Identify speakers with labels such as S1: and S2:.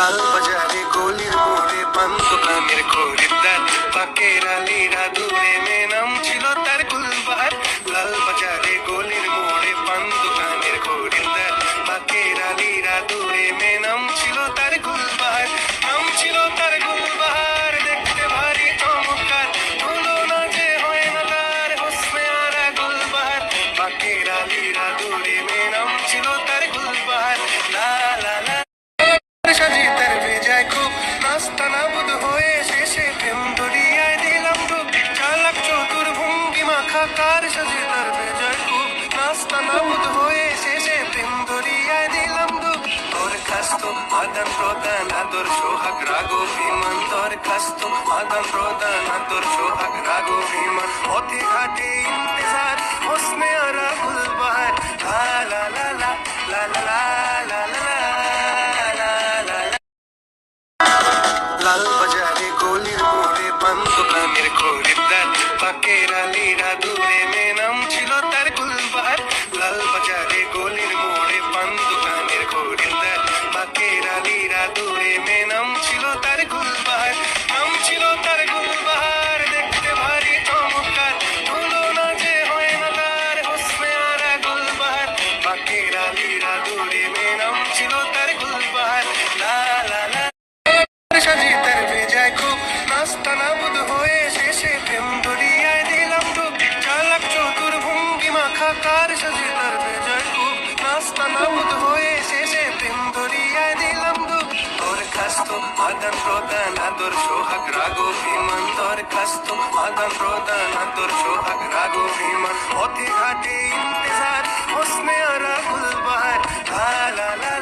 S1: লাল বাজারে গলির মোড়ে পান দোকানের খরিদ্দার, পাকের আলীরা দূরে মেয়ে নাম ছিল তার গুলবাহার। লাল বাজারে গলির মোড়ে পান দোকানের খরিদ্দার, পাকের আলীরা দূরে মেয়ে নাম ছিল তার গুলবাহার। নাম ছিল তার গুলবাহার, দেখতে ভারী চমৎকার, তুলনা যে হয় না তার হোসনে আরা গুলবাহার। পাকের আলীরা দূরে মেয়ে নাম ছিল তার গুলবাহার। লা লা লা সাজি তার বেজায় খুব, নাস্তা নাবুদ হয়ে শেষে প্রেম দরিয়ায় দিলাম ডুব। চালাক চতুর ভঙ্গি মাখা কার সাজি তার বেজায় খুব, নাস্তা নাবুদ হয়ে শেষে প্রেম দরিয়ায় দিলাম ডুব। দরখাস্ত আদান প্রদান আদর সোহাগ রাগ অভিমান, দরখাস্ত আদান প্রদান আদর সোহাগ রাগ অভিমান। পথে ঘাটে ইন্তেজার হোসনে আরা গুলবাহার। লা লা লা লা লা লা লা লা লা। লাল বাজারে গলির মোড়ে পান দোকানের খরিদ্দার, পাকের আলীরা দূরে মেয়ে নাম ছিল তার গুলবাহার। লাল বাজারে গলির মোড়ে পান দোকানের খরিদ্দার, পাকের আলীরা দূরে মেয়ে নাম ছিল তার গুলবাহার। নাম ছিল তার গুলবাহার, দেখতে ভারী চমৎকার, তুলনা যে হয় না তার হোসনে আরা গুলবাহার। পাকের আলীরা দূরে মেয়ে নাম ছিল তার গুলবাহার। লা লা লা সাজি তার বেজায় খুব, নাস্তা নাবুদ হয়ে শেষে প্রেম দরিয়ায় দিলাম ডুব। চালাক চতুর ভঙ্গি মাখা কার সাজি তার বেজায় খুব, নাস্তা নাবুদ হয়ে শেষে প্রেম দরিয়ায় দিলাম ডুব। দরখাস্ত আদান প্রদান আদর সোহাগ রাগ অভিমান, দরখাস্ত আদান প্রদান আদর সোহাগ রাগ অভিমান। পথে ঘাটে ইন্তেজার হোসনে আরা গুলবাহার। লা লা লা